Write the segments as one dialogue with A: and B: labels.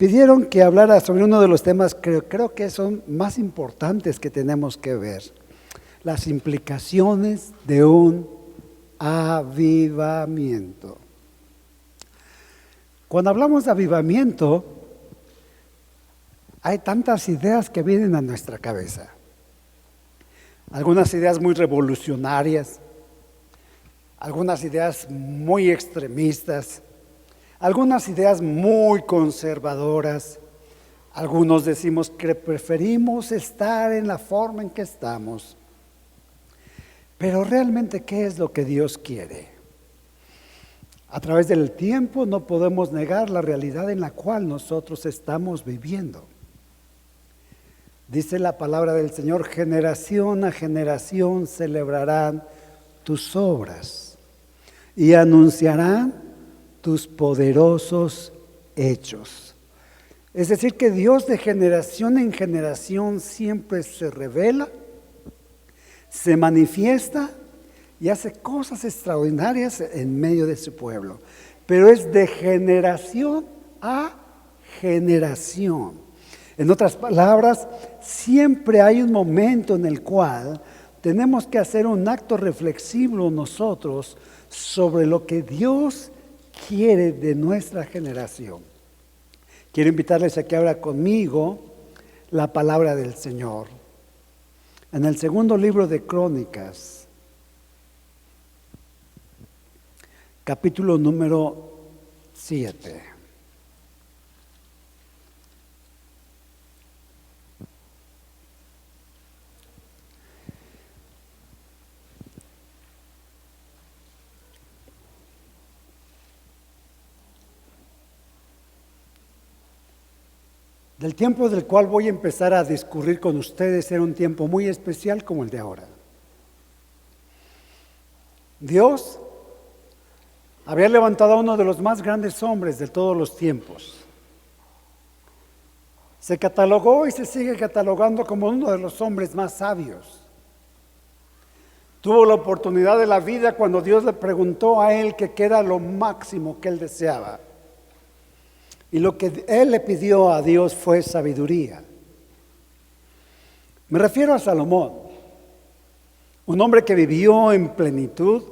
A: pidieron que hablara sobre uno de los temas que creo que son más importantes que tenemos que ver, las implicaciones de un avivamiento. Cuando hablamos de avivamiento, hay tantas ideas que vienen a nuestra cabeza. Algunas ideas muy revolucionarias, algunas ideas muy extremistas, algunas ideas muy conservadoras. Algunos decimos que preferimos estar en la forma en que estamos. Pero realmente, ¿qué es lo que Dios quiere? A través del tiempo no podemos negar la realidad en la cual nosotros estamos viviendo. Dice la palabra del Señor: generación a generación celebrarán tus obras y anunciarán tus poderosos hechos. Es decir, que Dios de generación en generación siempre se revela, se manifiesta y hace cosas extraordinarias en medio de su pueblo. Pero es de generación a generación. En otras palabras, siempre hay un momento en el cual tenemos que hacer un acto reflexivo nosotros sobre lo que Dios quiere de nuestra generación. Quiero invitarles a que abran conmigo la palabra del Señor. En el segundo libro de Crónicas, capítulo número 7. El tiempo del cual voy a empezar a discurrir con ustedes era un tiempo muy especial como el de ahora. Dios había levantado a uno de los más grandes hombres de todos los tiempos. Se catalogó y se sigue catalogando como uno de los hombres más sabios. Tuvo la oportunidad de la vida cuando Dios le preguntó a él qué era lo máximo que él deseaba. Y lo que él le pidió a Dios fue sabiduría. Me refiero a Salomón, un hombre que vivió en plenitud,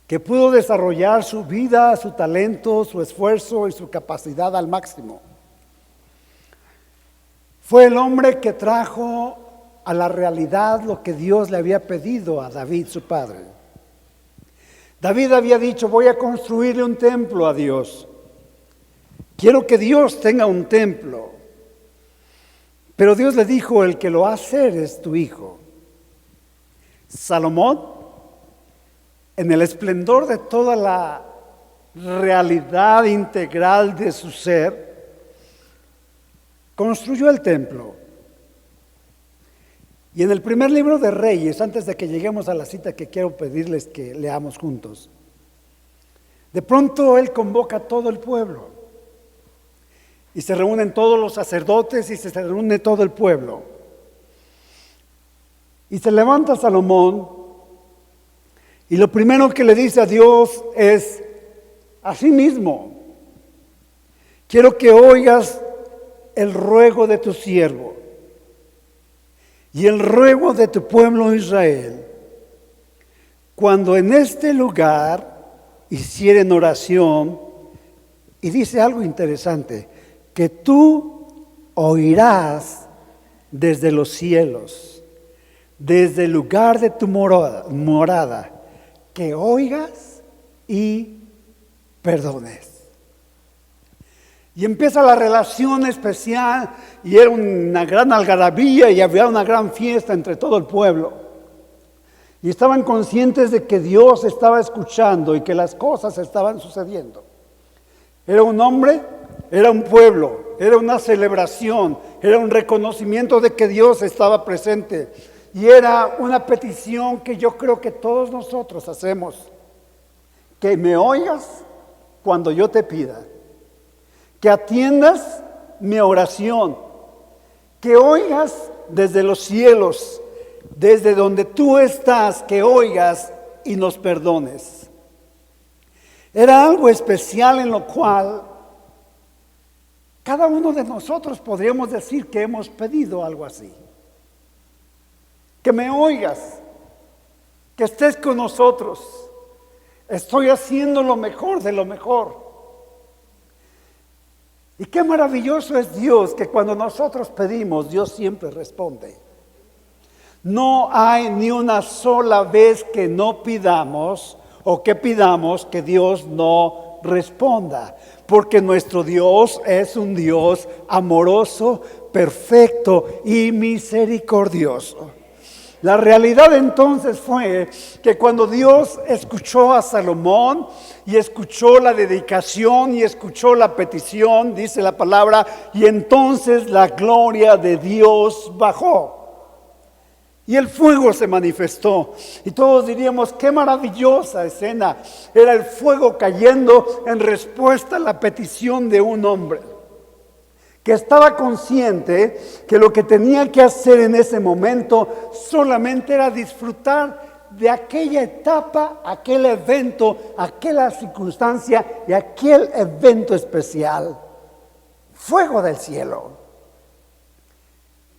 A: que pudo desarrollar su vida, su talento, su esfuerzo y su capacidad al máximo. Fue el hombre que trajo a la realidad lo que Dios le había pedido a David, su padre. David había dicho: voy a construirle un templo a Dios. Quiero que Dios tenga un templo. Pero Dios le dijo: el que lo va a hacer es tu hijo. Salomón, en el esplendor de toda la realidad integral de su ser, construyó el templo. Y en el primer libro de Reyes, antes de que lleguemos a la cita que quiero pedirles que leamos juntos, de pronto él convoca a todo el pueblo. Y se reúnen todos los sacerdotes y se reúne todo el pueblo. Y se levanta Salomón y lo primero que le dice a Dios es: así mismo, quiero que oigas el ruego de tu siervo y el ruego de tu pueblo Israel, cuando en este lugar hicieren oración. Y dice algo interesante: que tú oirás desde los cielos, desde el lugar de tu morada, que oigas y perdones. Y empieza la relación especial, y era una gran algarabía y había una gran fiesta entre todo el pueblo. Y estaban conscientes de que Dios estaba escuchando y que las cosas estaban sucediendo. Era un hombre, era un pueblo, era una celebración, era un reconocimiento de que Dios estaba presente. Y era una petición que yo creo que todos nosotros hacemos: que me oigas cuando yo te pida, que atiendas mi oración, que oigas desde los cielos, desde donde tú estás, que oigas y nos perdones. Era algo especial en lo cual Cada uno de nosotros podríamos decir que hemos pedido algo así. Que me oigas, que estés con nosotros. Estoy haciendo lo mejor de lo mejor. Y qué maravilloso es Dios, que cuando nosotros pedimos, Dios siempre responde. No hay ni una sola vez que no pidamos o que pidamos que Dios no responda, porque nuestro Dios es un Dios amoroso, perfecto y misericordioso. La realidad entonces fue que cuando Dios escuchó a Salomón y escuchó la dedicación y escuchó la petición, dice la palabra, y entonces la gloria de Dios bajó. Y el fuego se manifestó. Y todos diríamos, qué maravillosa escena. Era el fuego cayendo en respuesta a la petición de un hombre que estaba consciente que lo que tenía que hacer en ese momento solamente era disfrutar de aquella etapa, aquel evento, aquella circunstancia y aquel evento especial. Fuego del cielo.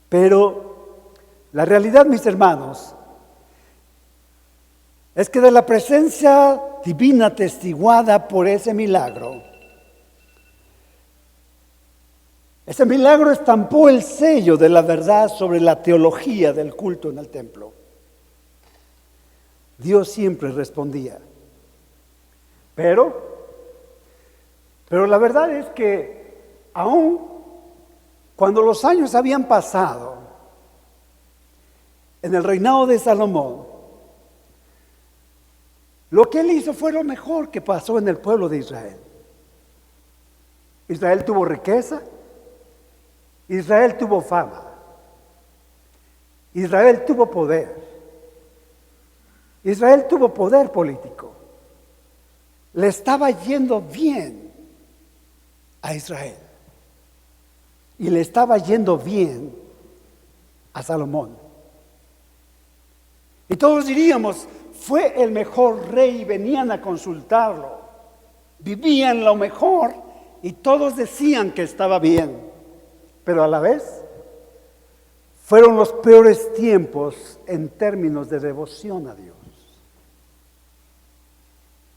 A: Pero la realidad, mis hermanos, es que de la presencia divina atestiguada por ese milagro estampó el sello de la verdad sobre la teología del culto en el templo. Dios siempre respondía. Pero la verdad es que aún cuando los años habían pasado, en el reinado de Salomón, lo que él hizo fue lo mejor que pasó en el pueblo de Israel. Israel tuvo riqueza, Israel tuvo fama, Israel tuvo poder, Israel tuvo poder político. Le estaba yendo bien a Israel y le estaba yendo bien a Salomón. Y todos diríamos, fue el mejor rey, venían a consultarlo, vivían lo mejor y todos decían que estaba bien, pero a la vez fueron los peores tiempos en términos de devoción a Dios,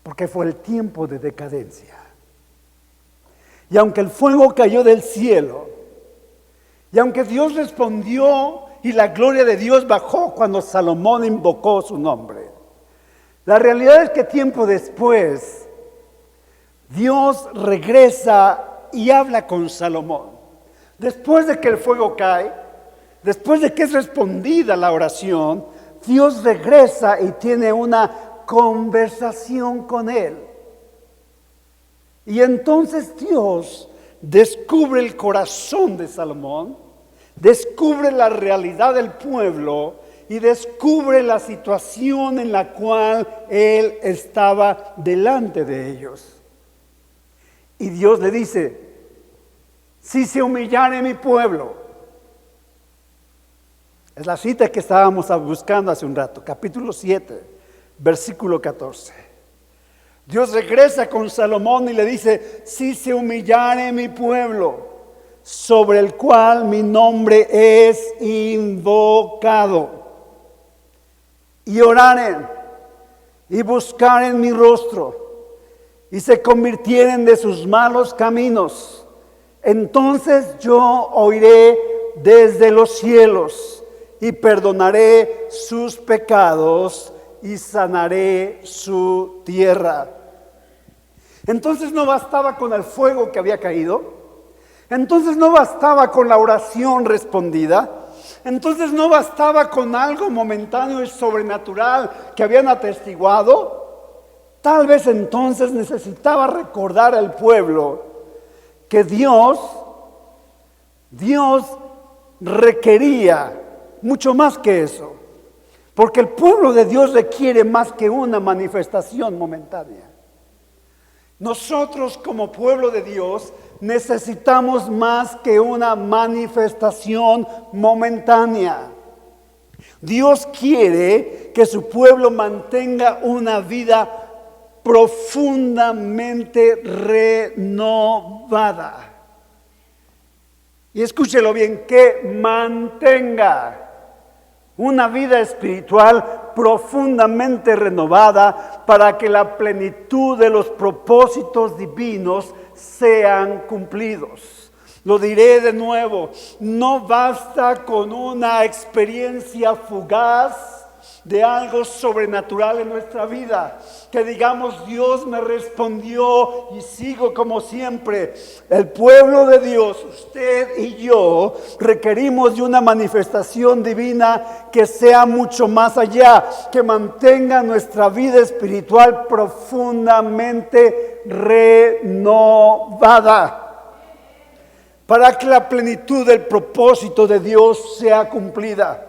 A: porque fue el tiempo de decadencia. Y aunque el fuego cayó del cielo, y aunque Dios respondió y la gloria de Dios bajó cuando Salomón invocó su nombre, la realidad es que tiempo después Dios regresa y habla con Salomón. Después de que el fuego cae, después de que es respondida la oración, Dios regresa y tiene una conversación con él. Y entonces Dios descubre el corazón de Salomón, descubre la realidad del pueblo y descubre la situación en la cual él estaba delante de ellos. Y Dios le dice, si se humillare mi pueblo, es la cita que estábamos buscando hace un rato, capítulo 7, versículo 14. Dios regresa con Salomón y le dice, si se humillare mi pueblo, sobre el cual mi nombre es invocado, y oraren y buscaren mi rostro y se convirtieren de sus malos caminos, entonces yo oiré desde los cielos y perdonaré sus pecados y sanaré su tierra. Entonces no bastaba con el fuego que había caído, entonces no bastaba con la oración respondida, entonces no bastaba con algo momentáneo y sobrenatural que habían atestiguado. Tal vez entonces necesitaba recordar al pueblo que Dios requería mucho más que eso, porque el pueblo de Dios requiere más que una manifestación momentánea. Nosotros como pueblo de Dios necesitamos más que una manifestación momentánea. Dios quiere que su pueblo mantenga una vida profundamente renovada. y escúchelo bien, que mantenga una vida espiritual profundamente renovada para que la plenitud de los propósitos divinos sean cumplidos. Lo diré de nuevo, no basta con una experiencia fugaz de algo sobrenatural en nuestra vida, que digamos Dios me respondió y sigo como siempre. El pueblo de Dios, usted y yo, requerimos de una manifestación divina que sea mucho más allá, que mantenga nuestra vida espiritual profundamente renovada, para que la plenitud del propósito de Dios sea cumplida.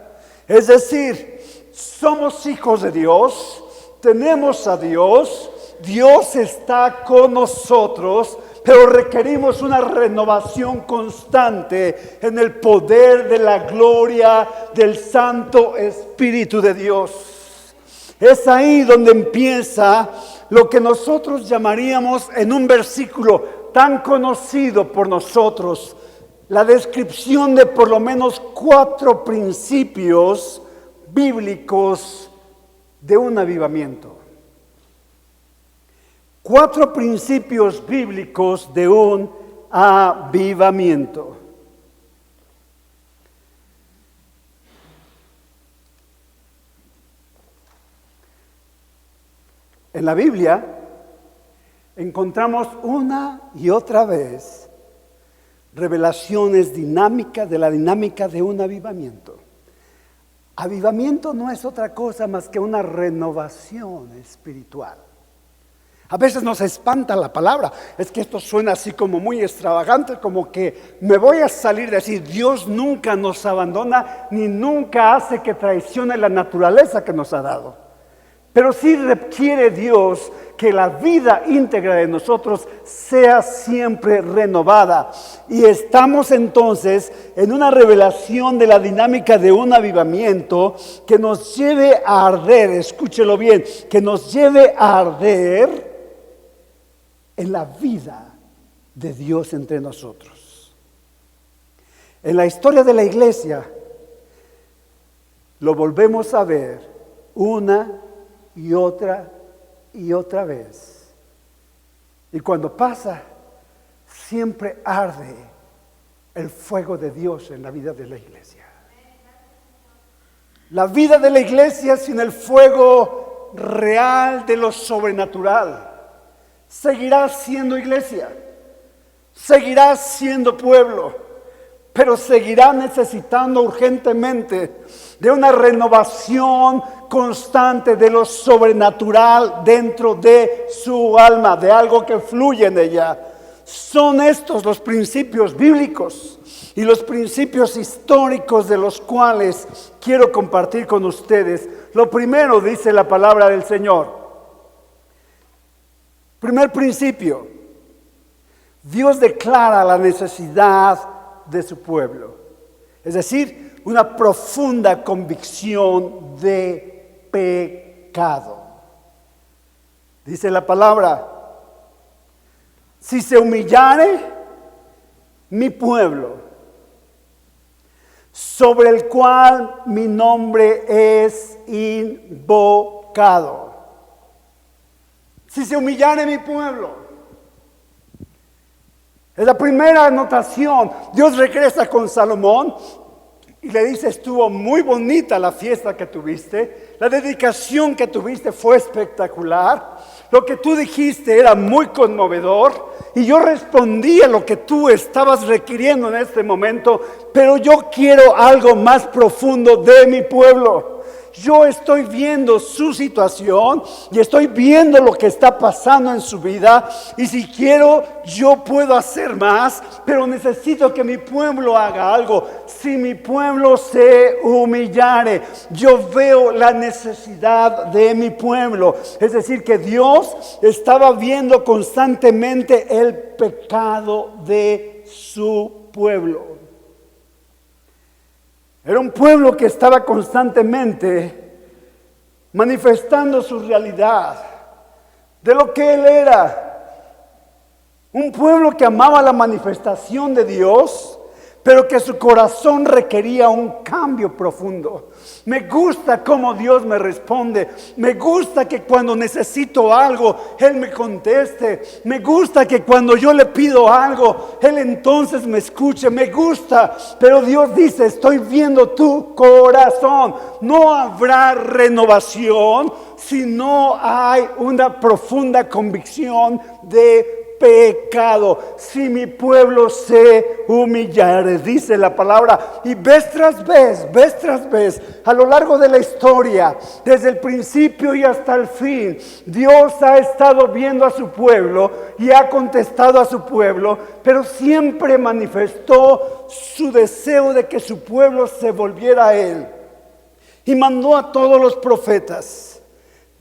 A: Es decir, somos hijos de Dios, tenemos a Dios, Dios está con nosotros, pero requerimos una renovación constante en el poder de la gloria del Santo Espíritu de Dios. Es ahí donde empieza lo que nosotros llamaríamos en un versículo tan conocido por nosotros, la descripción de por lo menos 4 principios bíblicos de un avivamiento. 4 principios bíblicos de un avivamiento. En la Biblia encontramos una y otra vez revelaciones dinámicas de la dinámica de un avivamiento. Avivamiento no es otra cosa más que una renovación espiritual. A veces nos espanta la palabra, es que esto suena así como muy extravagante, como que me voy a salir de decir, Dios nunca nos abandona, ni nunca hace que traicione la naturaleza que nos ha dado. Pero sí requiere Dios que la vida íntegra de nosotros sea siempre renovada. Y estamos entonces en una revelación de la dinámica de un avivamiento que nos lleve a arder, escúchelo bien, que nos lleve a arder en la vida de Dios entre nosotros. En la historia de la iglesia lo volvemos a ver una y otra vez. Y cuando pasa, siempre arde el fuego de Dios en la vida de la iglesia. La vida de la iglesia sin el fuego real de lo sobrenatural seguirá siendo iglesia, seguirá siendo pueblo, pero seguirá necesitando urgentemente de una renovación constante de lo sobrenatural dentro de su alma, de algo que fluye en ella. Son estos los principios bíblicos y los principios históricos de los cuales quiero compartir con ustedes. Lo primero dice la palabra del Señor. Primer principio, Dios declara la necesidad de su pueblo, es decir, una profunda convicción de pecado. Dice la palabra, si se humillare mi pueblo, sobre el cual mi nombre es invocado. Si se humillare mi pueblo. Es la primera anotación. Dios regresa con Salomón y le dice, estuvo muy bonita la fiesta que tuviste, la dedicación que tuviste fue espectacular, lo que tú dijiste era muy conmovedor y yo respondí a lo que tú estabas requiriendo en este momento, pero yo quiero algo más profundo de mi pueblo. Yo estoy viendo su situación y estoy viendo lo que está pasando en su vida y si quiero yo puedo hacer más, pero necesito que mi pueblo haga algo. Si mi pueblo se humillare, yo veo la necesidad de mi pueblo. Es decir, que Dios estaba viendo constantemente el pecado de su pueblo. Era un pueblo que estaba constantemente manifestando su realidad de lo que él era. Un pueblo que amaba la manifestación de Dios, pero que su corazón requería un cambio profundo. Me gusta cómo Dios me responde. Me gusta que cuando necesito algo, Él me conteste. Me gusta que cuando yo le pido algo, Él entonces me escuche. Me gusta, pero Dios dice, estoy viendo tu corazón. No habrá renovación si no hay una profunda convicción de pecado. Si mi pueblo se humillare, dice la palabra, y vez tras vez, a lo largo de la historia, desde el principio y hasta el fin, Dios ha estado viendo a su pueblo y ha contestado a su pueblo, pero siempre manifestó su deseo de que su pueblo se volviera a Él, y mandó a todos los profetas.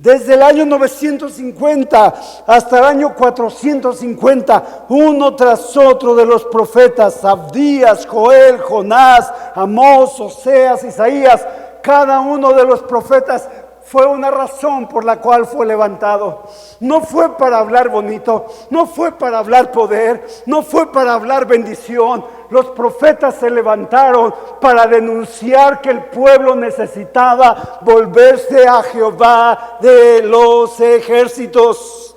A: Desde el año 950 hasta el año 450, uno tras otro de los profetas, Abdías, Joel, Jonás, Amós, Oseas, Isaías, cada uno de los profetas fue una razón por la cual fue levantado. No fue para hablar bonito, no fue para hablar poder, no fue para hablar bendición. Los profetas se levantaron para denunciar que el pueblo necesitaba volverse a Jehová de los ejércitos.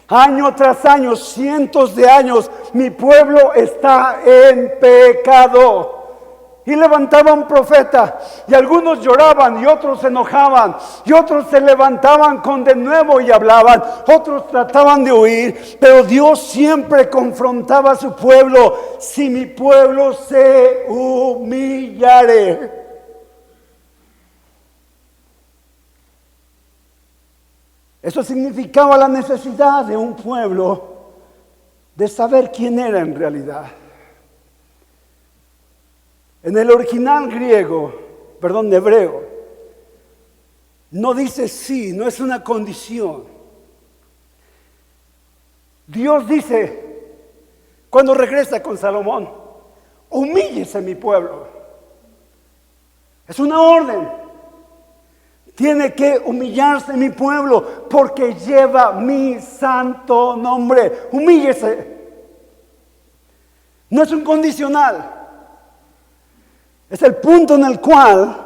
A: Año tras año, cientos de años, mi pueblo está en pecado. Y levantaba un profeta, y algunos lloraban, y otros se enojaban, y otros se levantaban con de nuevo y hablaban, otros trataban de huir, pero Dios siempre confrontaba a su pueblo. Si mi pueblo se humillare. Eso significaba la necesidad de un pueblo de saber quién era en realidad. En el original hebreo, no dice sí, no es una condición. Dios dice, cuando regresa con Salomón, humíllese mi pueblo. Es una orden. Tiene que humillarse mi pueblo porque lleva mi santo nombre. Humíllese. No es un condicional. Es el punto en el cual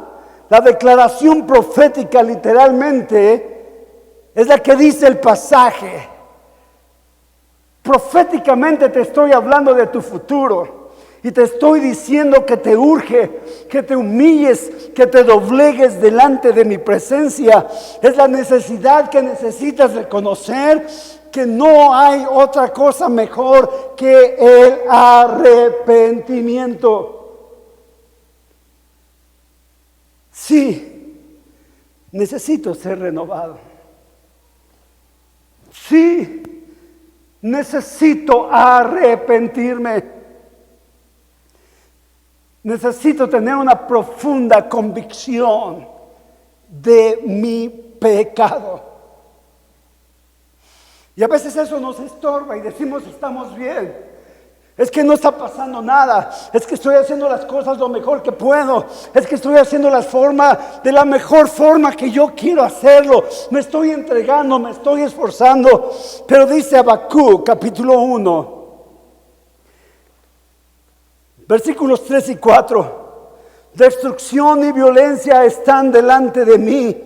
A: la declaración profética literalmente es la que dice el pasaje. Proféticamente te estoy hablando de tu futuro y te estoy diciendo que te urge, que te humilles, que te doblegues delante de mi presencia. Es la necesidad que necesitas reconocer que no hay otra cosa mejor que el arrepentimiento. Sí, necesito ser renovado. Sí, necesito arrepentirme. Necesito tener una profunda convicción de mi pecado. Y a veces eso nos estorba y decimos estamos bien. Es que no está pasando nada. Es que estoy haciendo las cosas lo mejor que puedo. Es que estoy haciendo las formas de la mejor forma que yo quiero hacerlo. Me estoy entregando, me estoy esforzando. Pero dice Habacuc, capítulo 1, versículos 3 y 4. Destrucción y violencia están delante de mí,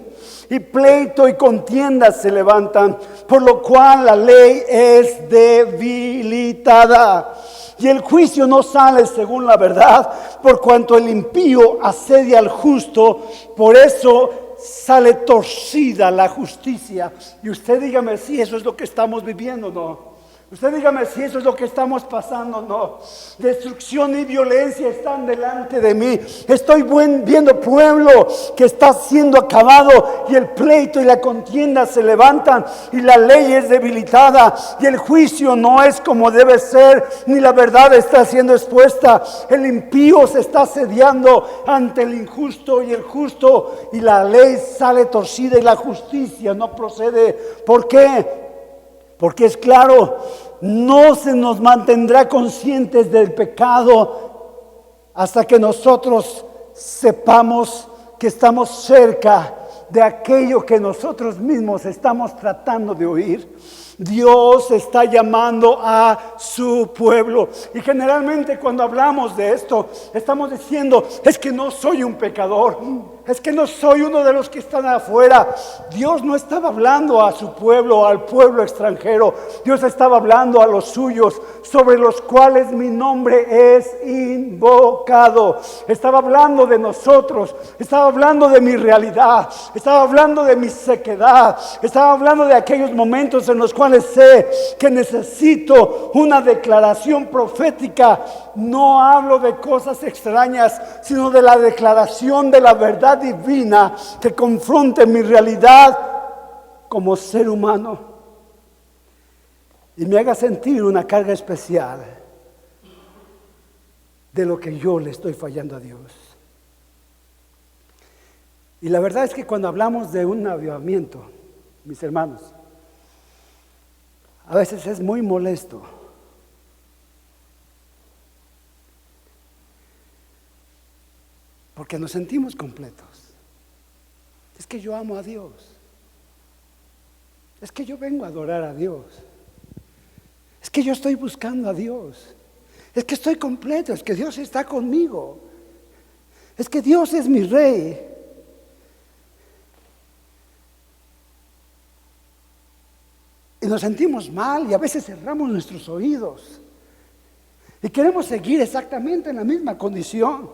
A: y pleito y contienda se levantan, por lo cual la ley es debilitada. Y el juicio no sale según la verdad, por cuanto el impío asedia al justo, por eso sale torcida la justicia. Y usted dígame si eso es lo que estamos viviendo, ¿no? Usted dígame si eso es lo que estamos pasando, no. Destrucción y violencia están delante de mí. Estoy viendo pueblo que está siendo acabado, y el pleito y la contienda se levantan, y la ley es debilitada, y el juicio no es como debe ser, ni la verdad está siendo expuesta. El impío se está asediando ante el injusto y el justo, y la ley sale torcida y la justicia no procede. ¿Por qué? Porque es claro, no se nos mantendrá conscientes del pecado hasta que nosotros sepamos que estamos cerca de aquello que nosotros mismos estamos tratando de huir. Dios está llamando a su pueblo. Y generalmente cuando hablamos de esto, estamos diciendo, es que no soy un pecador, es que no soy uno de los que están afuera. Dios no estaba hablando a su pueblo, al pueblo extranjero. Dios estaba hablando a los suyos, sobre los cuales mi nombre es invocado. Estaba hablando de nosotros, estaba hablando de mi realidad, estaba hablando de mi sequedad, estaba hablando de aquellos momentos en los cuales sé que necesito una declaración profética. No hablo de cosas extrañas, sino de la declaración de la verdad divina que confronte mi realidad como ser humano y me haga sentir una carga especial de lo que yo le estoy fallando a Dios. Y la verdad es que cuando hablamos de un avivamiento, mis hermanos, a veces es muy molesto. Porque nos sentimos completos. Es que yo amo a Dios. Es que yo vengo a adorar a Dios. Es que yo estoy buscando a Dios. Es que estoy completo. Es que Dios está conmigo. Es que Dios es mi rey. Y nos sentimos mal y a veces cerramos nuestros oídos. Y queremos seguir exactamente en la misma condición.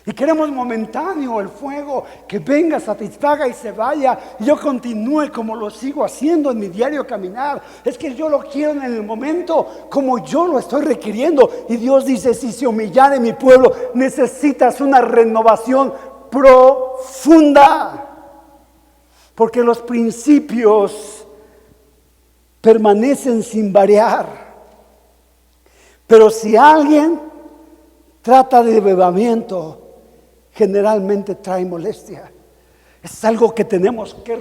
A: Y queremos momentáneo el fuego, que venga, satisfaga y se vaya. Y yo continúe como lo sigo haciendo en mi diario caminar. Es que yo lo quiero en el momento como yo lo estoy requiriendo. Y Dios dice, si se humillare mi pueblo, necesitas una renovación profunda. Porque los principios permanecen sin variar. Pero si alguien trata de avivamiento, generalmente trae molestia. Es algo que tenemos que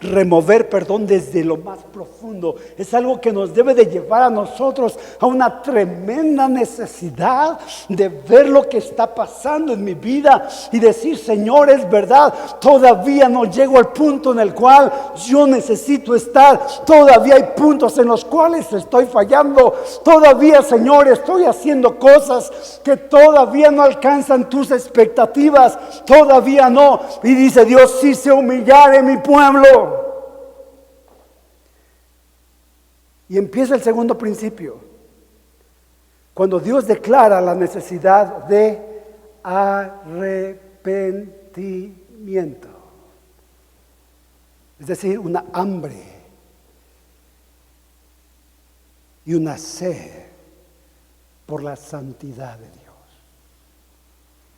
A: remover desde lo más profundo. Es algo que nos debe de llevar a nosotros a una tremenda necesidad de ver lo que está pasando en mi vida y decir, Señor, es verdad, todavía no llego al punto en el cual yo necesito estar. Todavía hay puntos en los cuales estoy fallando. Todavía, Señor, estoy haciendo cosas que todavía no alcanzan tus expectativas. Todavía no. Y dice Dios, si se humillare mi pueblo. Y empieza el segundo principio. Cuando Dios declara la necesidad de arrepentimiento. Es decir, una hambre y una sed por la santidad de Dios.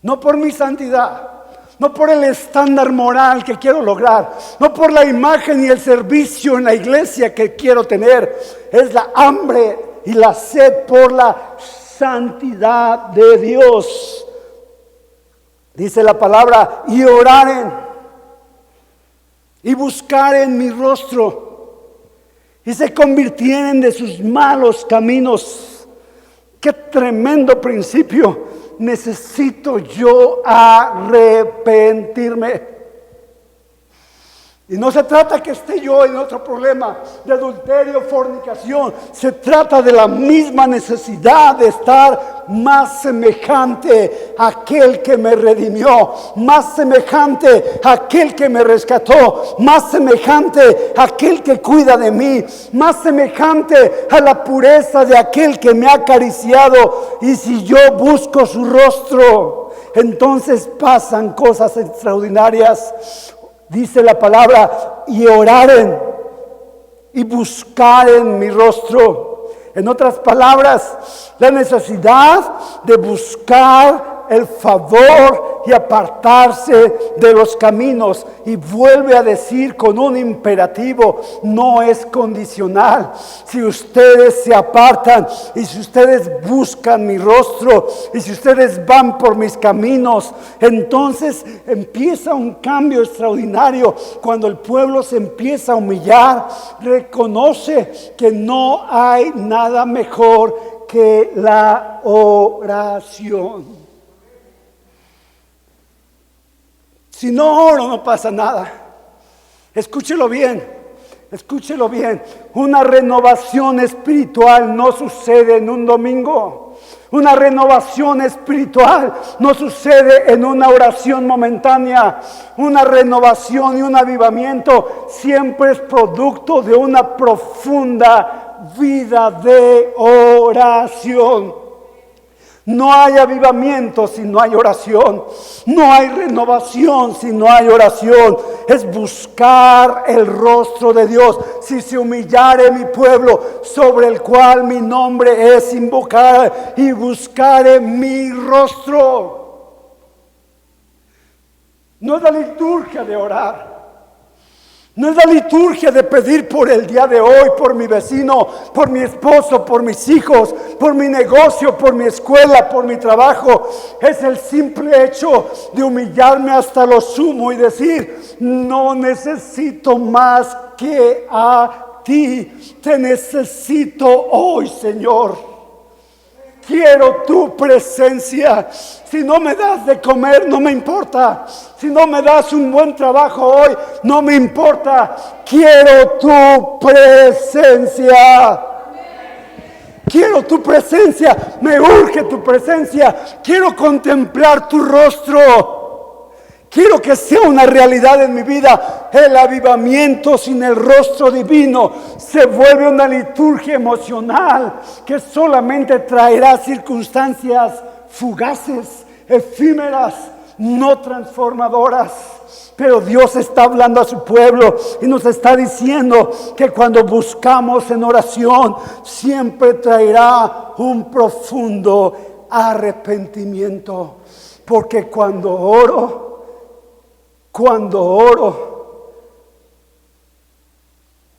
A: No por mi santidad, no por el estándar moral que quiero lograr, no por la imagen y el servicio en la iglesia que quiero tener. Es la hambre y la sed por la santidad de Dios. Dice la palabra, y oraren y buscaren mi rostro y se convirtieren de sus malos caminos. Qué tremendo principio. Necesito yo arrepentirme. Y no se trata que esté yo en otro problema de adulterio, fornicación. Se trata de la misma necesidad de estar más semejante a aquel que me redimió, más semejante a aquel que me rescató, más semejante a aquel que cuida de mí, más semejante a la pureza de aquel que me ha acariciado. Y si yo busco su rostro, entonces pasan cosas extraordinarias. Dice la palabra, y oraren y buscaren mi rostro. En otras palabras, la necesidad de buscar el favor y apartarse de los caminos. Y vuelve a decir con un imperativo, no es condicional. Si ustedes se apartan y si ustedes buscan mi rostro y si ustedes van por mis caminos, entonces empieza un cambio extraordinario. Cuando el pueblo se empieza a humillar, reconoce que no hay nada mejor que la oración. Si no oro, no pasa nada. Escúchelo bien. Escúchelo bien, una renovación espiritual no sucede en un domingo. Una renovación espiritual no sucede en una oración momentánea. Una renovación y un avivamiento siempre es producto de una profunda vida de oración. No hay avivamiento si no hay oración. No hay renovación si no hay oración. Es buscar el rostro de Dios. Si se humillare mi pueblo, sobre el cual mi nombre es invocado, y buscaré mi rostro. No es la liturgia de orar. No es la liturgia de pedir por el día de hoy, por mi vecino, por mi esposo, por mis hijos, por mi negocio, por mi escuela, por mi trabajo. Es el simple hecho de humillarme hasta lo sumo y decir: no necesito más que a ti. Te necesito hoy, Señor. Quiero tu presencia. Si no me das de comer, no me importa. Si no me das un buen trabajo hoy, no me importa. Quiero tu presencia. Quiero tu presencia. Me urge tu presencia. Quiero contemplar tu rostro. Quiero que sea una realidad en mi vida. El avivamiento sin el rostro divino se vuelve una liturgia emocional que solamente traerá circunstancias fugaces, efímeras, no transformadoras. Pero Dios está hablando a su pueblo y nos está diciendo que cuando buscamos en oración siempre traerá un profundo arrepentimiento. Porque cuando oro,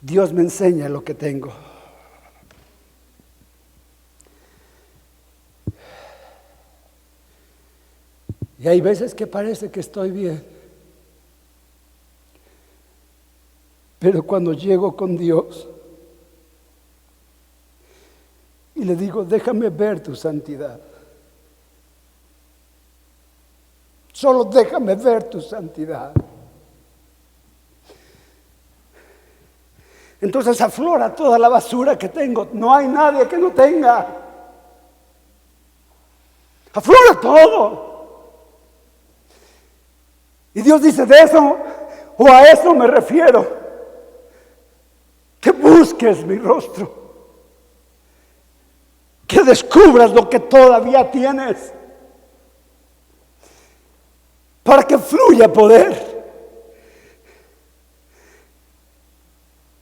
A: Dios me enseña lo que tengo. Y hay veces que parece que estoy bien, pero cuando llego con Dios y le digo: déjame ver tu santidad, solo déjame ver tu santidad, entonces aflora toda la basura que tengo. No hay nadie que no tenga. Aflora todo. Y Dios dice: de eso, o a eso me refiero, que busques mi rostro, que descubras lo que todavía tienes, para que fluya poder.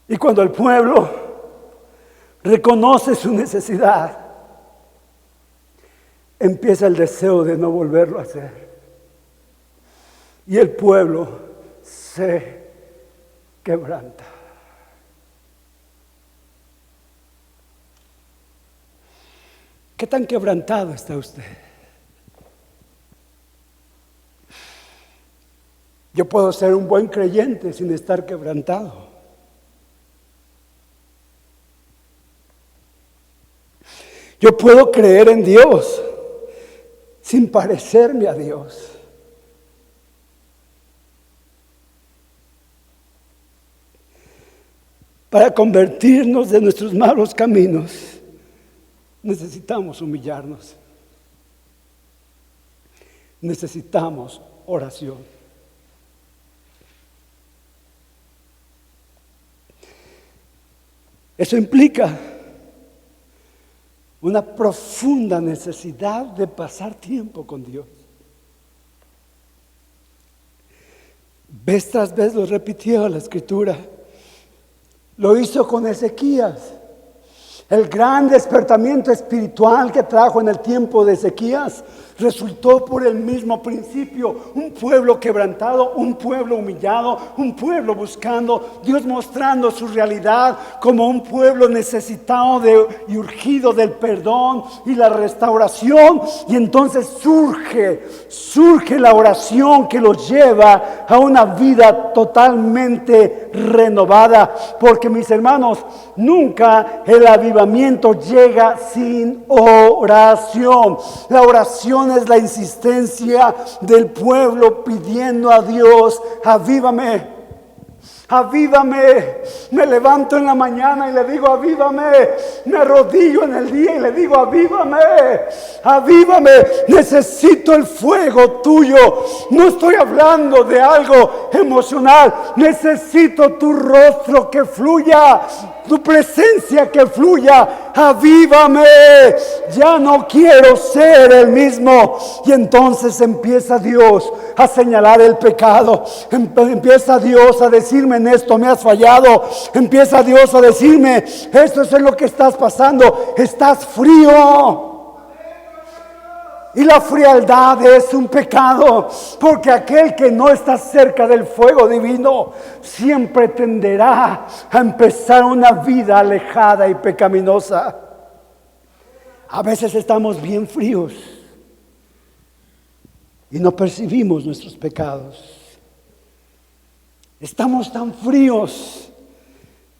A: Y cuando el pueblo reconoce su necesidad, empieza el deseo de no volverlo a hacer. Y el pueblo se quebranta. ¿Qué tan quebrantado está usted? Yo puedo ser un buen creyente sin estar quebrantado. Yo puedo creer en Dios sin parecerme a Dios. Para convertirnos de nuestros malos caminos, necesitamos humillarnos. Necesitamos oración. Eso implica una profunda necesidad de pasar tiempo con Dios. Vez tras vez lo repitió la Escritura. Lo hizo con Ezequías. El gran despertamiento espiritual que trajo en el tiempo de Ezequías resultó por el mismo principio. Un pueblo quebrantado, un pueblo humillado, un pueblo buscando, Dios mostrando su realidad como un pueblo necesitado y urgido del perdón y la restauración. Y entonces surge la oración que los lleva a una vida totalmente renovada. Porque, mis hermanos, nunca el avivamiento llega sin oración. La oración es la insistencia del pueblo pidiendo a Dios: avívame, Avívame. Me levanto en la mañana y le digo, avívame. Me arrodillo en el día y le digo, avívame. Avívame. Necesito el fuego tuyo. No estoy hablando de algo emocional. Necesito tu rostro que fluya, tu presencia que fluya. Avívame. Ya no quiero ser el mismo. Y entonces empieza Dios a señalar el pecado. Empieza Dios a decirme, en esto me has fallado. Empieza Dios a decirme, esto es lo que estás pasando. Estás frío. Y la frialdad es un pecado, porque aquel que no está cerca del fuego divino siempre tenderá a empezar una vida alejada y pecaminosa. A veces estamos bien fríos y no percibimos nuestros pecados. Estamos tan fríos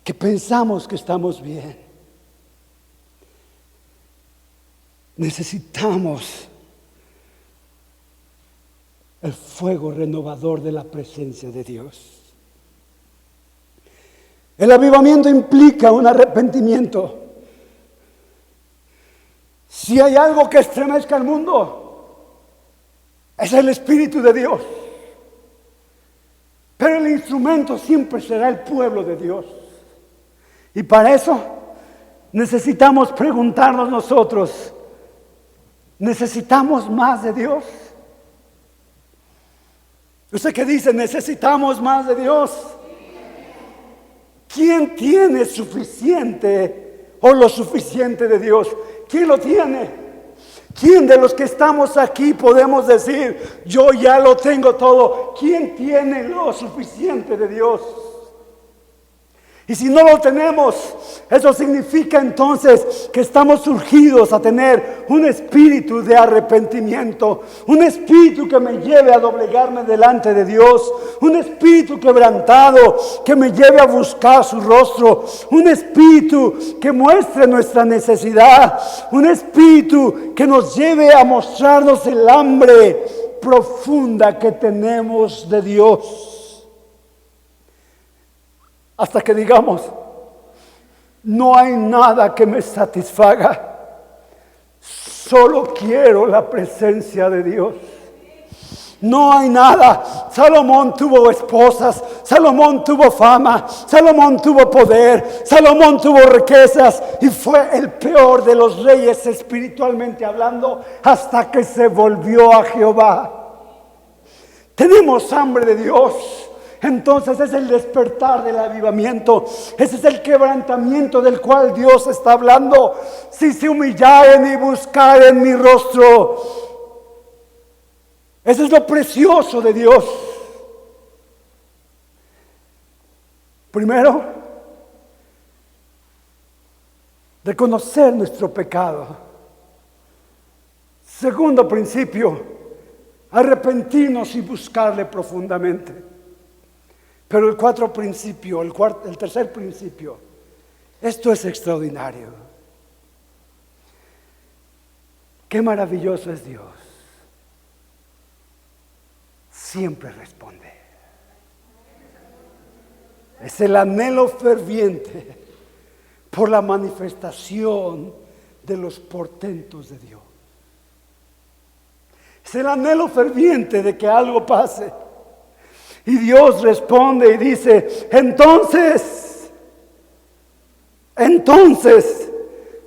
A: que pensamos que estamos bien. Necesitamos el fuego renovador de la presencia de Dios. El avivamiento implica un arrepentimiento. Si hay algo que estremezca al mundo, es el Espíritu de Dios. Pero el instrumento siempre será el pueblo de Dios. Y para eso necesitamos preguntarnos nosotros, ¿necesitamos más de Dios? ¿Usted qué dice? ¿Necesitamos más de Dios? ¿Quién tiene suficiente o lo suficiente de Dios? ¿Quién lo tiene? ¿Quién de los que estamos aquí podemos decir, yo ya lo tengo todo? ¿Quién tiene lo suficiente de Dios? Y si no lo tenemos, eso significa entonces que estamos urgidos a tener un espíritu de arrepentimiento, un espíritu que me lleve a doblegarme delante de Dios, un espíritu quebrantado que me lleve a buscar su rostro, un espíritu que muestre nuestra necesidad, un espíritu que nos lleve a mostrarnos el hambre profunda que tenemos de Dios. Hasta que digamos, no hay nada que me satisfaga, solo quiero la presencia de Dios. No hay nada. Salomón tuvo esposas, Salomón tuvo fama, Salomón tuvo poder, Salomón tuvo riquezas y fue el peor de los reyes espiritualmente hablando hasta que se volvió a Jehová. Tenemos hambre de Dios. Entonces es el despertar del avivamiento. Ese es el quebrantamiento del cual Dios está hablando. Si se humillaren y buscaren mi rostro. Eso es lo precioso de Dios. Primero, reconocer nuestro pecado. Segundo principio, arrepentirnos y buscarle profundamente. Pero el tercer principio, esto es extraordinario. Qué maravilloso es Dios. Siempre responde. Es el anhelo ferviente por la manifestación de los portentos de Dios. Es el anhelo ferviente de que algo pase. Y Dios responde y dice, entonces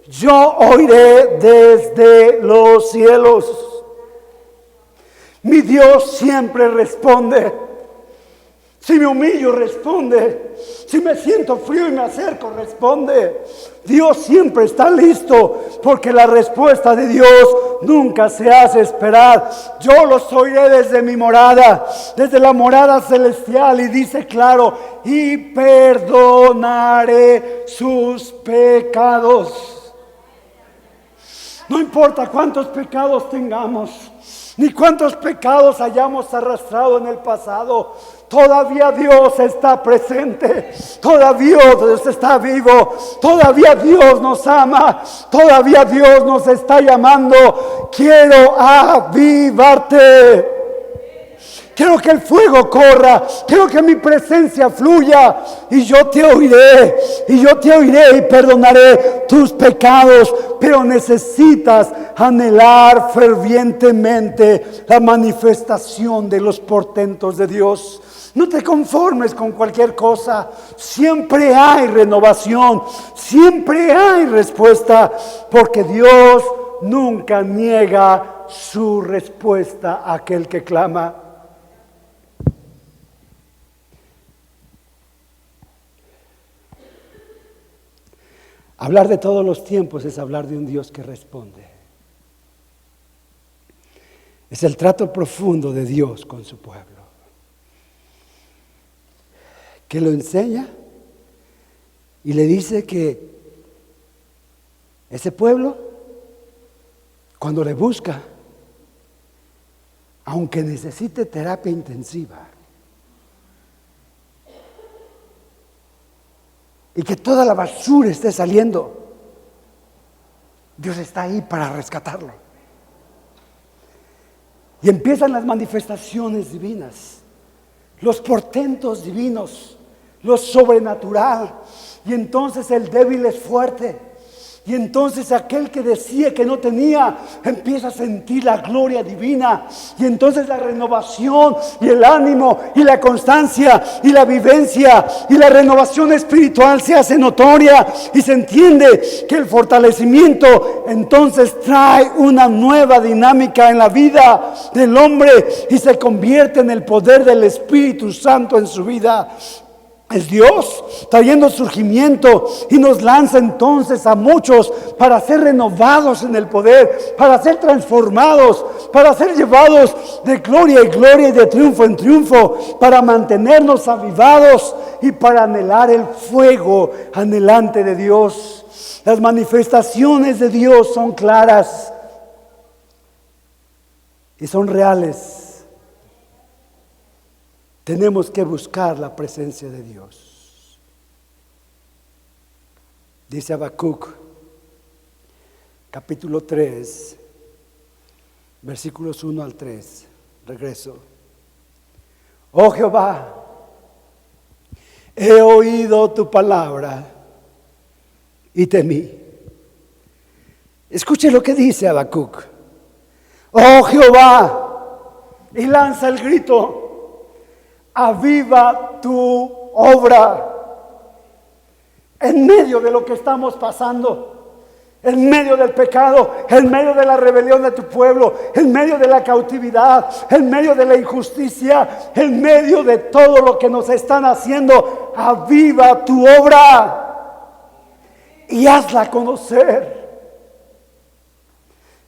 A: yo oiré desde los cielos. Mi Dios siempre responde. Si me humillo, responde. Si me siento frío y me acerco, responde. Dios siempre está listo, porque la respuesta de Dios nunca se hace esperar. Yo los oiré desde mi morada, desde la morada celestial, y dice claro, y perdonaré sus pecados. No importa cuántos pecados tengamos, ni cuántos pecados hayamos arrastrado en el pasado, todavía Dios está presente, todavía Dios está vivo, todavía Dios nos ama, todavía Dios nos está llamando. Quiero avivarte. Quiero que el fuego corra. Quiero que mi presencia fluya. Y yo te oiré. Y yo te oiré y perdonaré tus pecados. Pero necesitas anhelar fervientemente la manifestación de los portentos de Dios. No te conformes con cualquier cosa. Siempre hay renovación. Siempre hay respuesta. Porque Dios nunca niega su respuesta a aquel que clama. Hablar de todos los tiempos es hablar de un Dios que responde. Es el trato profundo de Dios con su pueblo, que lo enseña y le dice que ese pueblo, cuando le busca, aunque necesite terapia intensiva, y que toda la basura esté saliendo, Dios está ahí para rescatarlo. Y empiezan las manifestaciones divinas, los portentos divinos, lo sobrenatural. Y entonces el débil es fuerte. Y entonces aquel que decía que no tenía, empieza a sentir la gloria divina. Y entonces la renovación y el ánimo y la constancia y la vivencia y la renovación espiritual se hace notoria. Y se entiende que el fortalecimiento entonces trae una nueva dinámica en la vida del hombre. Y se convierte en el poder del Espíritu Santo en su vida. Es Dios trayendo surgimiento y nos lanza entonces a muchos para ser renovados en el poder, para ser transformados, para ser llevados de gloria en gloria y de triunfo en triunfo, para mantenernos avivados y para anhelar el fuego anhelante de Dios. Las manifestaciones de Dios son claras y son reales. Tenemos que buscar la presencia de Dios. Dice Habacuc, capítulo 3, versículos 1 al 3. Regreso. Oh Jehová, he oído tu palabra y temí. Escuche lo que dice Habacuc. Oh Jehová, y lanza el grito. Aviva tu obra en medio de lo que estamos pasando, en medio del pecado, en medio de la rebelión de tu pueblo, en medio de la cautividad, en medio de la injusticia, en medio de todo lo que nos están haciendo. Aviva tu obra y hazla conocer.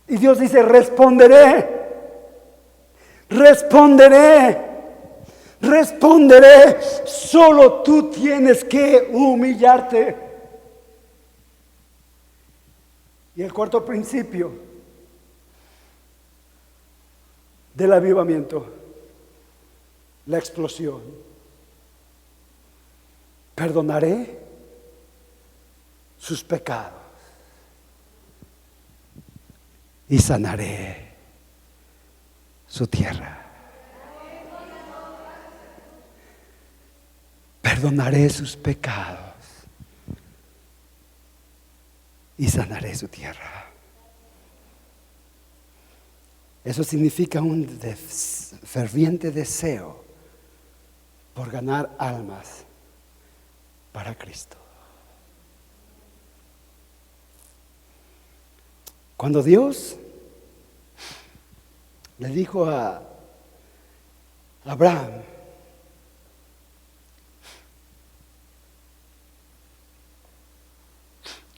A: Y Dios dice: responderé. Solo tú tienes que humillarte. Y el cuarto principio del avivamiento, la explosión. Perdonaré sus pecados y sanaré su tierra. Perdonaré sus pecados y sanaré su tierra. Eso significa un ferviente deseo por ganar almas para Cristo. Cuando Dios le dijo a Abraham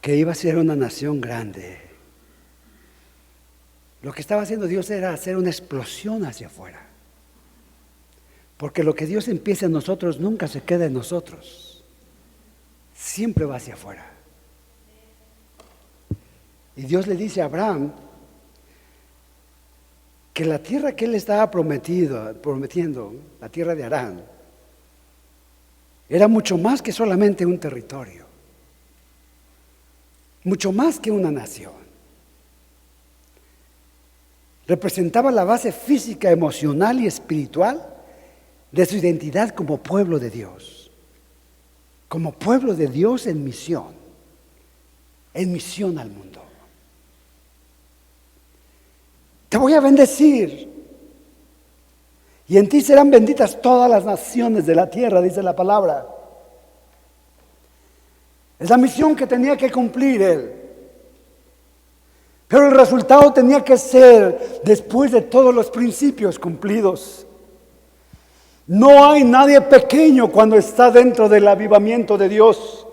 A: que iba a ser una nación grande, lo que estaba haciendo Dios era hacer una explosión hacia afuera. Porque lo que Dios empieza en nosotros nunca se queda en nosotros, siempre va hacia afuera. Y Dios le dice a Abraham que la tierra que él estaba prometiendo, la tierra de Harán, era mucho más que solamente un territorio, mucho más que una nación. Representaba la base física, emocional y espiritual de su identidad como pueblo de Dios. Como pueblo de Dios en misión al mundo. Te voy a bendecir y en ti serán benditas todas las naciones de la tierra, dice la palabra. Es la misión que tenía que cumplir él. Pero el resultado tenía que ser después de todos los principios cumplidos. No hay nadie pequeño cuando está dentro del avivamiento de Dios.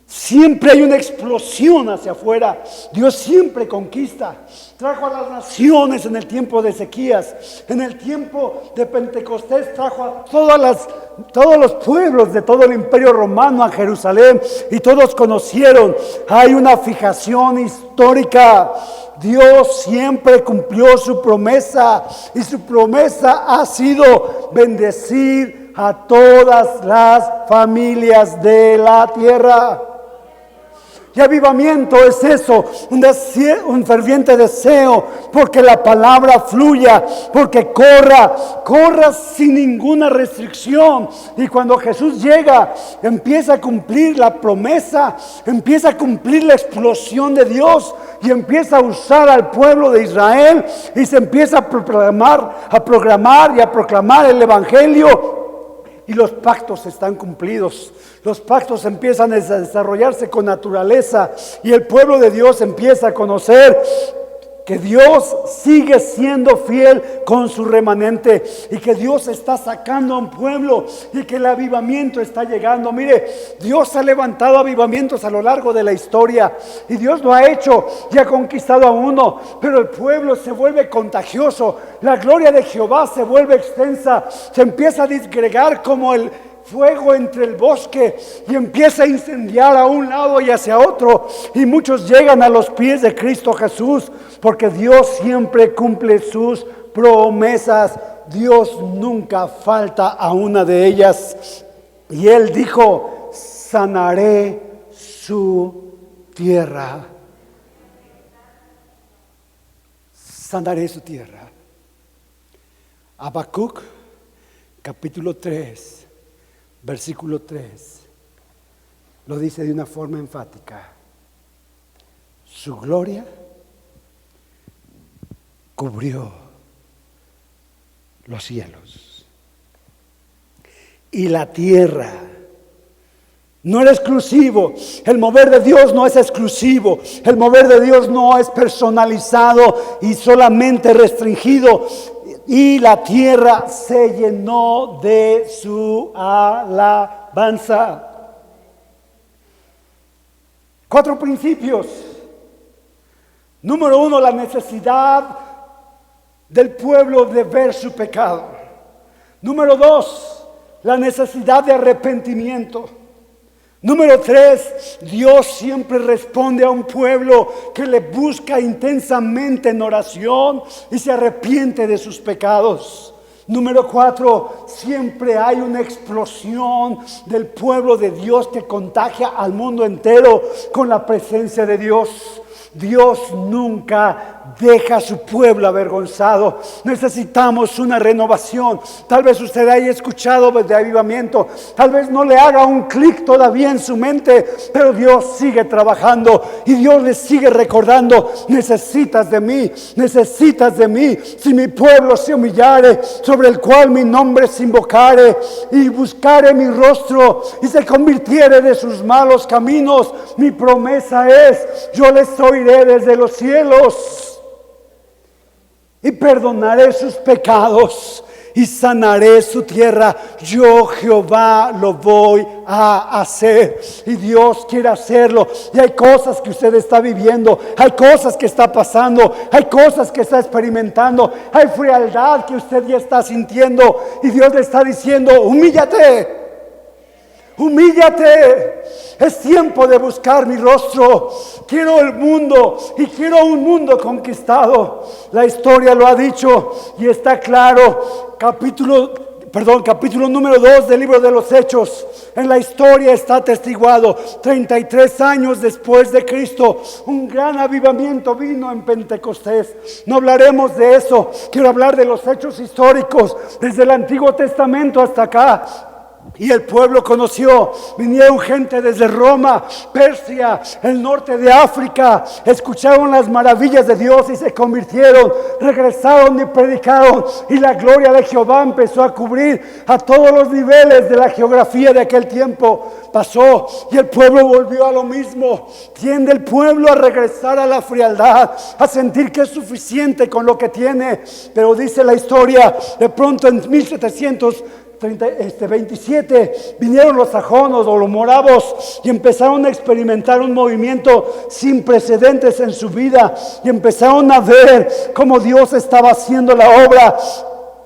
A: Siempre hay una explosión hacia afuera. Dios siempre conquista. Trajo a las naciones en el tiempo de Ezequías. En el tiempo de Pentecostés trajo a todos los pueblos de todo el imperio romano a Jerusalén. Y todos conocieron. Hay una fijación histórica. Dios siempre cumplió su promesa. Y su promesa ha sido bendecir a todas las familias de la tierra. Y avivamiento es eso, un ferviente deseo, porque la palabra fluya, porque corra sin ninguna restricción. Y cuando Jesús llega, empieza a cumplir la promesa, empieza a cumplir la explosión de Dios y empieza a usar al pueblo de Israel y se empieza a proclamar y a proclamar el evangelio. Y los pactos están cumplidos. Los pactos empiezan a desarrollarse con naturaleza. Y el pueblo de Dios empieza a conocer que Dios sigue siendo fiel con su remanente. Y que Dios está sacando a un pueblo. Y que el avivamiento está llegando. Mire, Dios ha levantado avivamientos a lo largo de la historia. Y Dios lo ha hecho y ha conquistado a uno. Pero el pueblo se vuelve contagioso. La gloria de Jehová se vuelve extensa. Se empieza a disgregar como el fuego entre el bosque y empieza a incendiar a un lado y hacia otro, y muchos llegan a los pies de Cristo Jesús, porque Dios siempre cumple sus promesas. Dios nunca falta a una de ellas. Y Él dijo: sanaré su tierra. Sanaré su tierra. Habacuc, capítulo 3. Versículo 3, lo dice de una forma enfática: su gloria cubrió los cielos y la tierra. No era exclusivo, el mover de Dios no es exclusivo, el mover de Dios no es personalizado y solamente restringido. Y la tierra se llenó de su alabanza. 4 principios. Número 1, la necesidad del pueblo de ver su pecado. Número 2, la necesidad de arrepentimiento. Número 3, Dios siempre responde a un pueblo que le busca intensamente en oración y se arrepiente de sus pecados. Número 4, siempre hay una explosión del pueblo de Dios que contagia al mundo entero con la presencia de Dios. Dios nunca deja a su pueblo avergonzado. Necesitamos una renovación. Tal vez usted haya escuchado de avivamiento, tal vez no le haga un clic todavía en su mente, pero Dios sigue trabajando y Dios le sigue recordando: necesitas de mí, necesitas de mí. Si mi pueblo se humillare, sobre el cual mi nombre se invocare, y buscare mi rostro y se convirtiere de sus malos caminos, mi promesa es: yo les oiré desde los cielos y perdonaré sus pecados y sanaré su tierra. Yo, Jehová, lo voy a hacer. Y Dios quiere hacerlo. Y hay cosas que usted está viviendo, hay cosas que está pasando, hay cosas que está experimentando, hay frialdad que usted ya está sintiendo, y Dios le está diciendo: humíllate. Humíllate, es tiempo de buscar mi rostro. Quiero el mundo y quiero un mundo conquistado. La historia lo ha dicho y está claro. capítulo número 2 del libro de los Hechos. En la historia está atestiguado, 33 años después de Cristo, un gran avivamiento vino en Pentecostés. No hablaremos de eso, quiero hablar de los hechos históricos, desde el Antiguo Testamento hasta acá. Y el pueblo conoció, vinieron gente desde Roma, Persia, el norte de África, escucharon las maravillas de Dios y se convirtieron, regresaron y predicaron, y la gloria de Jehová empezó a cubrir a todos los niveles de la geografía de aquel tiempo. Pasó y el pueblo volvió a lo mismo. Tiende el pueblo a regresar a la frialdad, a sentir que es suficiente con lo que tiene. Pero dice la historia, de pronto en 1727 vinieron los sajonos o los moravos y empezaron a experimentar un movimiento sin precedentes en su vida, y empezaron a ver cómo Dios estaba haciendo la obra.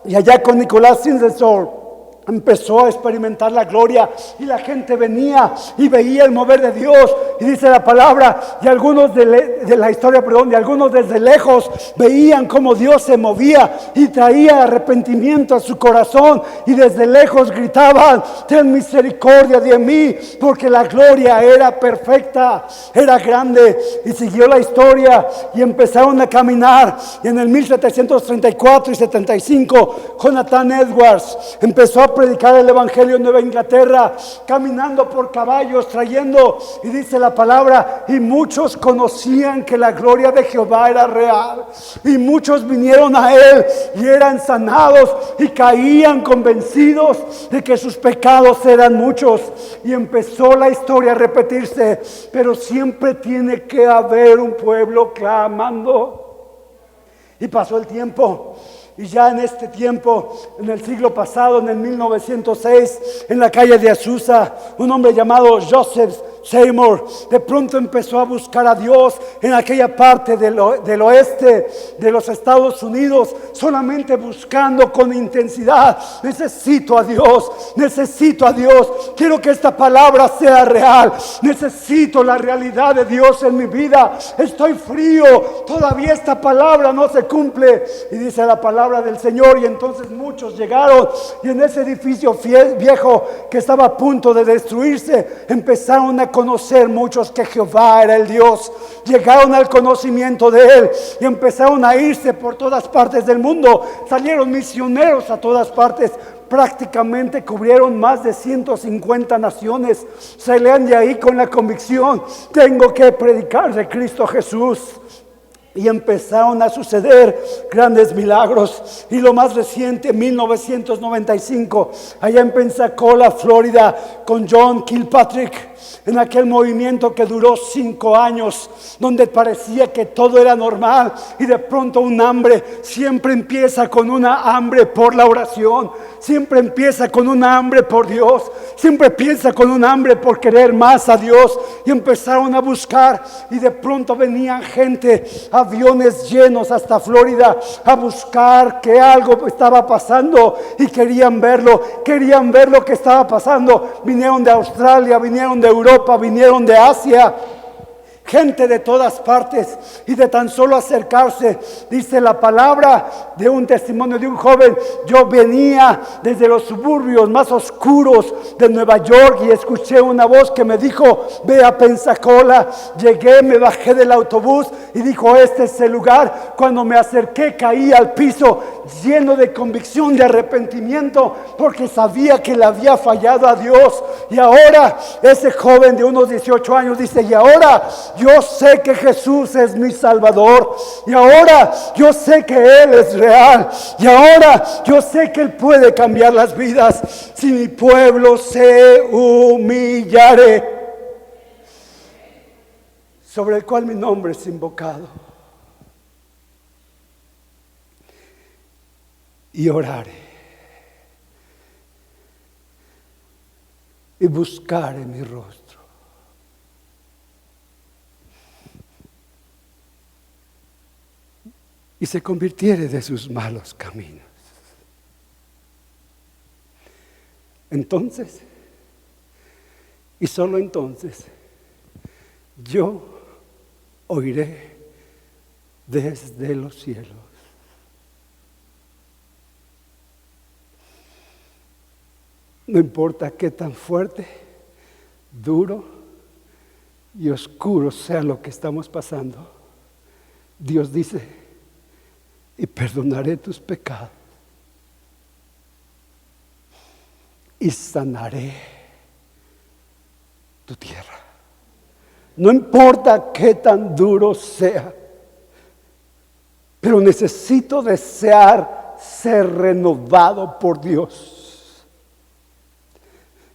A: Y allá con Nicolás Cinzensor empezó a experimentar la gloria, y la gente venía y veía el mover de Dios. Y dice la palabra, y algunos de la historia, y algunos desde lejos veían cómo Dios se movía y traía arrepentimiento a su corazón, y desde lejos gritaban: ten misericordia de mí, porque la gloria era perfecta, era grande. Y siguió la historia y empezaron a caminar. Y en el 1734 y 75 Jonathan Edwards empezó a predicar el evangelio en Nueva Inglaterra, caminando por caballos, trayendo, y dice la palabra, y muchos conocían que la gloria de Jehová era real, y muchos vinieron a él y eran sanados y caían convencidos de que sus pecados eran muchos. Y empezó la historia a repetirse, pero siempre tiene que haber un pueblo clamando. Y pasó el tiempo. Y ya en este tiempo, en el siglo pasado, en el 1906, en la calle de Azusa, un hombre llamado Joseph Seymour de pronto empezó a buscar a Dios en aquella parte del oeste de los Estados Unidos, solamente buscando con intensidad: necesito a Dios, necesito a Dios, quiero que esta palabra sea real, necesito la realidad de Dios en mi vida, estoy frío, todavía esta palabra no se cumple. Y dice la palabra del Señor, y entonces muchos llegaron, y en ese edificio viejo que estaba a punto de destruirse, empezaron a conocer muchos que Jehová era el Dios. Llegaron al conocimiento de Él y empezaron a irse por todas partes del mundo. Salieron misioneros a todas partes. Prácticamente cubrieron más de 150 naciones. Salían de ahí con la convicción: tengo que predicar de Cristo Jesús. Y empezaron a suceder grandes milagros. Y lo más reciente, 1995, allá en Pensacola, Florida, con John Kilpatrick, en aquel movimiento que duró 5 años, donde parecía que todo era normal, y de pronto un hambre. Siempre empieza con una hambre por la oración, siempre empieza con una hambre por Dios, siempre empieza con un hambre por querer más a Dios. Y empezaron a buscar, y de pronto venían gente, aviones llenos hasta Florida, a buscar que algo estaba pasando, y querían ver lo que estaba pasando. Vinieron de Australia, vinieron de Europa, vinieron de Asia, gente de todas partes. Y de tan solo acercarse, dice la palabra de un testimonio de un joven: yo venía desde los suburbios más oscuros de Nueva York y escuché una voz que me dijo: ve a Pensacola. Llegué, me bajé del autobús y dijo: este es el lugar. Cuando me acerqué, caí al piso lleno de convicción, de arrepentimiento, porque sabía que le había fallado a Dios. Y ahora ese joven de unos 18 años dice: y ahora yo sé que Jesús es mi Salvador, y ahora yo sé que Él es real, y ahora yo sé que Él puede cambiar las vidas si mi pueblo se humillare, sobre el cual mi nombre es invocado, y orare y buscare mi rostro. Y se convirtiere de sus malos caminos. Entonces, y solo entonces, yo oiré desde los cielos. No importa qué tan fuerte, duro y oscuro sea lo que estamos pasando, Dios dice, y perdonaré tus pecados y sanaré tu tierra. No importa qué tan duro sea, pero necesito desear ser renovado por Dios.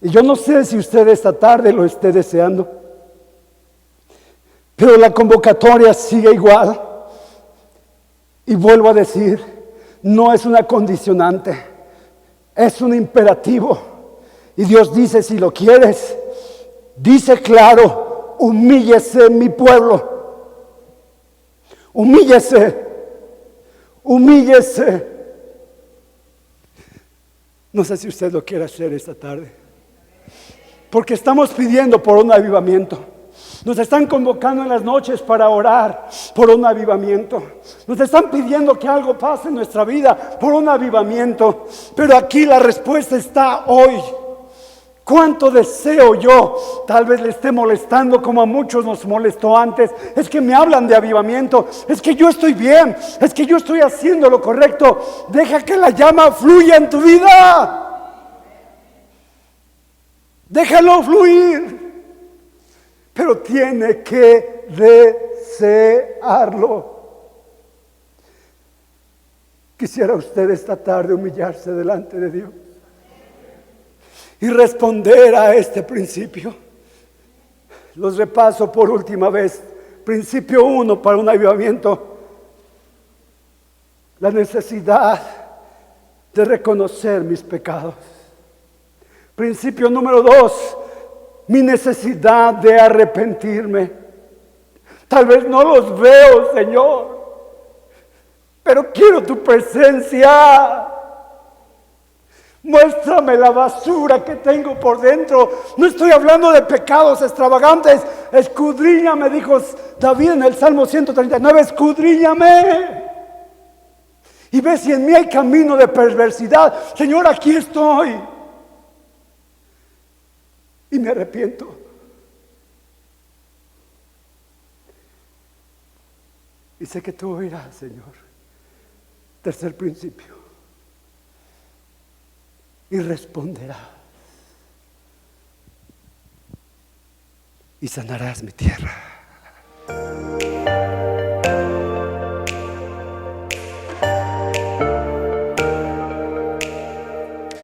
A: Y yo no sé si usted esta tarde lo esté deseando, pero la convocatoria sigue igual. Y vuelvo a decir, no es una condicionante, es un imperativo. Y Dios dice, si lo quieres, dice claro, humíllese mi pueblo. Humíllese, humíllese. No sé si usted lo quiere hacer esta tarde, porque estamos pidiendo por un avivamiento. Nos están convocando en las noches para orar por un avivamiento. Nos están pidiendo que algo pase en nuestra vida por un avivamiento. Pero aquí la respuesta está hoy. ¿Cuánto deseo yo? Tal vez le esté molestando como a muchos nos molestó antes. Es que me hablan de avivamiento. Es que yo estoy bien. Es que yo estoy haciendo lo correcto. Deja que la llama fluya en tu vida. Déjalo fluir. Pero tiene que desearlo. Quisiera usted esta tarde humillarse delante de Dios y responder a este principio. Los repaso por última vez. Principio 1 para un avivamiento: la necesidad de reconocer mis pecados. Principio número 2: mi necesidad de arrepentirme. Tal vez no los veo, Señor, pero quiero tu presencia. Muéstrame la basura que tengo por dentro. No estoy hablando de pecados extravagantes. Escudriñame, dijo David en el Salmo 139, escudriñame y ve si en mí hay camino de perversidad. Señor, aquí estoy y me arrepiento. Y sé que tú oirás, Señor. Tercer principio: y responderás y sanarás mi tierra.